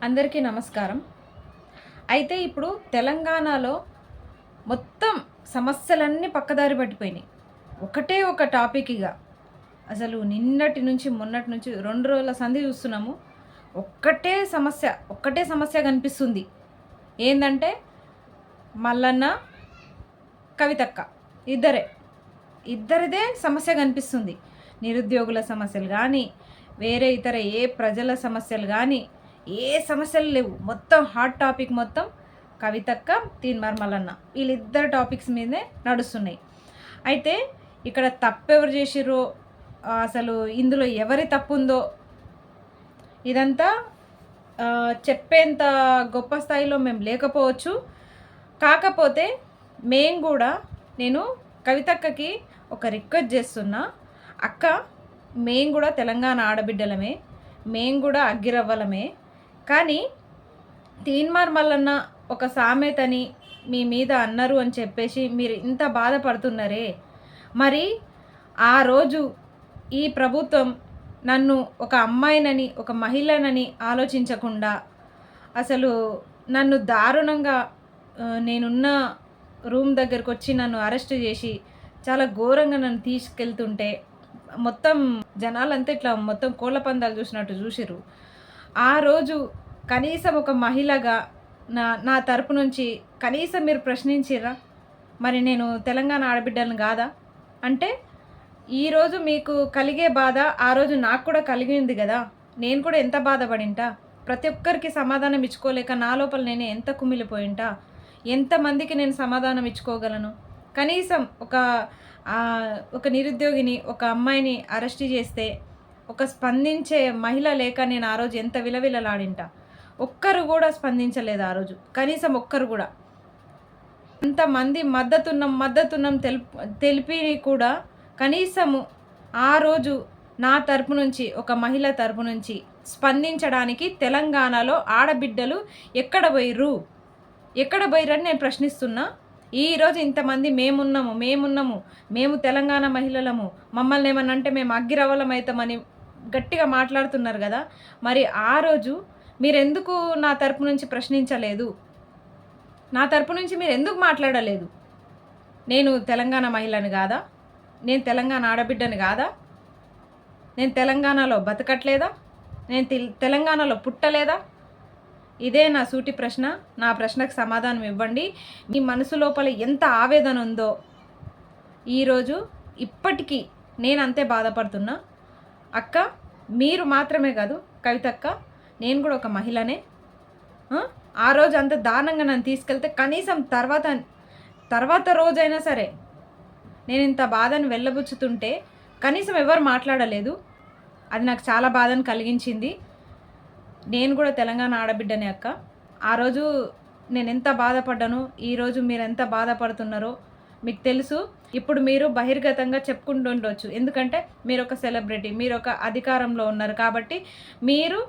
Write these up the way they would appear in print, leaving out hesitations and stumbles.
అందరికీ నమస్కారం. అయితే ఇప్పుడు తెలంగాణలో మొత్తం సమస్యలన్నీ పక్కదారి పట్టిపోయినాయి. ఒకటే ఒక టాపిక్ ఇగ. అసలు నిన్నటి నుంచి, మొన్నటి నుంచి 2 రోజుల సంధి చూస్తున్నాము. ఒక్కటే సమస్య కనిపిస్తుంది. ఏందంటే మల్లన్న, కవితక్క ఇద్దరే. ఇద్దరిదే సమస్య కనిపిస్తుంది. నిరుద్యోగుల సమస్యలు గానీ, వేరే ఇతర ఏ ప్రజల సమస్యలు గానీ, ఏ సమస్యలు లేవు. మొత్తం హాట్ టాపిక్ మొత్తం కవితక్క, తీన్మార్ మల్లన్న వీళ్ళిద్దరు టాపిక్స్ మీదే నడుస్తున్నాయి. అయితే ఇక్కడ తప్పెవరు చేసిర్రో, అసలు ఇందులో ఎవరి తప్పుందో ఇదంతా చెప్పేంత గొప్ప స్థాయిలో మేము లేకపోవచ్చు. కాకపోతే నేను కవితక్కకి ఒక రిక్వెస్ట్ చేస్తున్నా. అక్క, మేము కూడా తెలంగాణ ఆడబిడ్డలమే, మేము కూడా అగ్గిరవ్వలమే. కానీ తీన్మార్ మల్లన్న ఒక సామెతని మీ మీద అన్నారు అని చెప్పేసి మీరు ఇంత బాధపడుతున్నారే, మరి ఆ రోజు ఈ ప్రభుత్వం నన్ను ఒక అమ్మాయినని, ఒక మహిళనని ఆలోచించకుండా అసలు నన్ను దారుణంగా నేనున్న రూమ్ దగ్గరకు వచ్చి నన్ను అరెస్ట్ చేసి చాలా ఘోరంగా నన్ను తీసుకెళ్తుంటే మొత్తం జనాలంతా ఇట్లా మొత్తం కోళ్ళ పందాలు చూసినట్టు చూసిర్రు. ఆ రోజు కనీసం ఒక మహిళగా నా తరపు నుంచి కనీసం మీరు ప్రశ్నించిర్రా? మరి నేను తెలంగాణ ఆడబిడ్డలను కాదా? అంటే ఈరోజు మీకు కలిగే బాధ ఆ రోజు నాకు కూడా కలిగింది కదా. నేను కూడా ఎంత బాధపడింటా, ప్రతి ఒక్కరికి సమాధానం ఇచ్చుకోలేక నా లోపల నేను ఎంత కుమిలిపోయింటా, ఎంతమందికి నేను సమాధానం ఇచ్చుకోగలను? కనీసం ఒక నిరుద్యోగిని, ఒక అమ్మాయిని అరెస్ట్ చేస్తే ఒక స్పందించే మహిళ లేక నేను ఆ రోజు ఎంత విలవిలలాడింటా. ఒక్కరు కూడా స్పందించలేదు ఆ రోజు, కనీసం ఒక్కరు కూడా. అంతమంది మద్దతున్నం తెలిపి కూడా కనీసము ఆ రోజు నా తరపు నుంచి, ఒక మహిళ తరపు నుంచి స్పందించడానికి తెలంగాణలో ఆడబిడ్డలు ఎక్కడ పోయిర్రని నేను ప్రశ్నిస్తున్నా. ఈరోజు ఇంతమంది మేము తెలంగాణ మహిళలము, మమ్మల్ని ఏమన్నా అంటే మేము అగ్గిరవ్వలం అవుతామని గట్టిగా మాట్లాడుతున్నారు కదా. మరి ఆ రోజు మీరెందుకు నా తరపు నుంచి ప్రశ్నించలేదు? నా తరపు నుంచి మీరు ఎందుకు మాట్లాడలేదు? నేను తెలంగాణ మహిళని కాదా? నేను తెలంగాణ ఆడబిడ్డని కాదా? నేను తెలంగాణలో బతకట్లేదా? నేను తెలంగాణలో పుట్టలేదా? ఇదే నా సూటి ప్రశ్న. నా ప్రశ్నకు సమాధానం ఇవ్వండి. మీ మనసు లోపల ఎంత ఆవేదన ఉందో ఈరోజు ఇప్పటికీ నేను అంతే బాధపడుతున్నా. అక్క, మీరు మాత్రమే కాదు కవితక్క, నేను కూడా ఒక మహిళనే. ఆ రోజు అంత దారుణంగా నన్ను తీసుకెళ్తే కనీసం తర్వాత రోజైనా సరే నేను ఇంత బాధను వెళ్ళబుచ్చుతుంటే కనీసం ఎవరు మాట్లాడలేదు. అది నాకు చాలా బాధను కలిగించింది. నేను కూడా తెలంగాణ ఆడబిడ్డనే అక్క. ఆ రోజు నేను ఎంత బాధపడ్డానో ఈరోజు మీరు ఎంత బాధపడుతున్నారో మీకు తెలుసు. ఇప్పుడు మీరు బహిర్గతంగా చెప్పుకుంటుండొచ్చు, ఎందుకంటే మీరు ఒక సెలబ్రిటీ, మీరు ఒక అధికారంలో ఉన్నారు కాబట్టి మీరు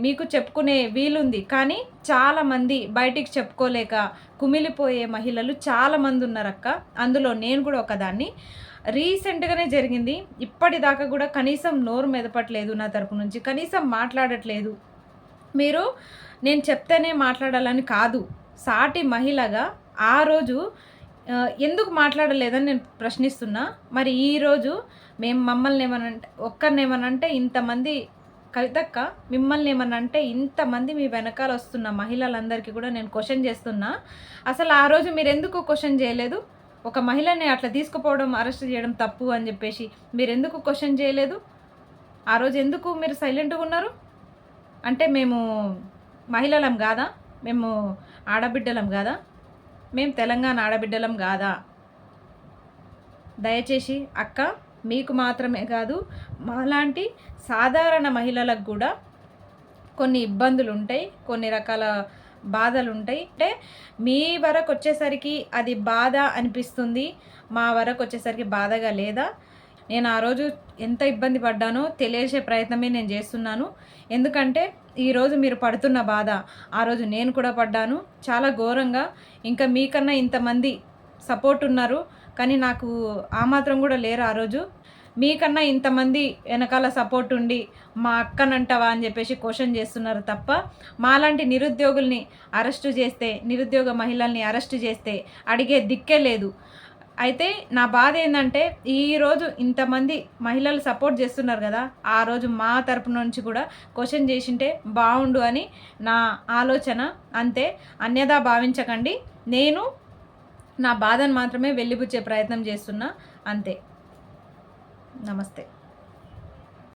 మీకు చెప్పుకునే వీలుంది. కానీ చాలామంది బయటికి చెప్పుకోలేక కుమిలిపోయే మహిళలు చాలామంది ఉన్నారక్క. అందులో నేను కూడా ఒకదాన్ని. రీసెంట్గానే జరిగింది. ఇప్పటిదాకా కూడా కనీసం నోరు మెదపట్లేదు నా తరపు నుంచి, కనీసం మాట్లాడట్లేదు. మీరు నేను చెప్తేనే మాట్లాడాలని కాదు, సాటి మహిళగా ఆ రోజు ఎందుకు మాట్లాడలేదని నేను ప్రశ్నిస్తున్నా. మరి ఈరోజు మమ్మల్ని ఒక్కరినేమనంటే ఇంతమంది, కవితక్క మిమ్మల్ని ఏమనంటే ఇంతమంది మీ వెనకాల వస్తున్న మహిళలందరికీ కూడా నేను క్వశ్చన్ చేస్తున్నా. అసలు ఆ రోజు మీరు ఎందుకు క్వశ్చన్ చేయలేదు? ఒక మహిళని అట్లా తీసుకుపోవడం, అరెస్ట్ చేయడం తప్పు అని చెప్పేసి మీరు ఎందుకు క్వశ్చన్ చేయలేదు? ఆ రోజు ఎందుకు మీరు సైలెంట్గా ఉన్నారు? అంటే మేము మహిళలం కాదా? మేము ఆడబిడ్డలం కాదా? మేము తెలంగాణ ఆడబిడ్డలం కాదా? దయచేసి అక్క, మీకు మాత్రమే కాదు, మాలాంటి సాధారణ మహిళలకు కూడా కొన్ని ఇబ్బందులు ఉంటాయి, కొన్ని రకాల బాధలు ఉంటాయి. అంటే మీ వరకు వచ్చేసరికి అది బాధ అనిపిస్తుంది, మా వరకు వచ్చేసరికి బాధగా లేదా? నేను ఆ రోజు ఎంత ఇబ్బంది పడ్డానో తెలియజేసే ప్రయత్నమే నేను చేస్తున్నాను. ఎందుకంటే ఈరోజు మీరు పడుతున్న బాధ ఆ రోజు నేను కూడా పడ్డాను, చాలా ఘోరంగా. ఇంకా మీకన్నా ఇంతమంది సపోర్ట్ ఉన్నారు, కానీ నాకు ఆ మాత్రం కూడా లేరు ఆ రోజు. మీకన్నా ఇంతమంది వెనకాల సపోర్ట్ ఉండి మా అక్కనంటవా అని చెప్పేసి క్వశ్చన్ చేస్తున్నారు తప్ప, మాలాంటి నిరుద్యోగుల్ని అరెస్టు చేస్తే, నిరుద్యోగ మహిళల్ని అరెస్టు చేస్తే అడిగే దిక్కే లేదు. అయితే నా బాధ ఏందంటే, ఈరోజు ఇంతమంది మహిళలు సపోర్ట్ చేస్తున్నారు కదా, ఆ రోజు మా తరపు నుంచి కూడా క్వశ్చన్ చేసింటే బాగుండు అని నా ఆలోచన. అంతే, అన్యథా భావించకండి. నేను నా బాధను మాత్రమే వెలిబుచ్చే ప్రయత్నం చేస్తున్నా, అంతే. నమస్తే.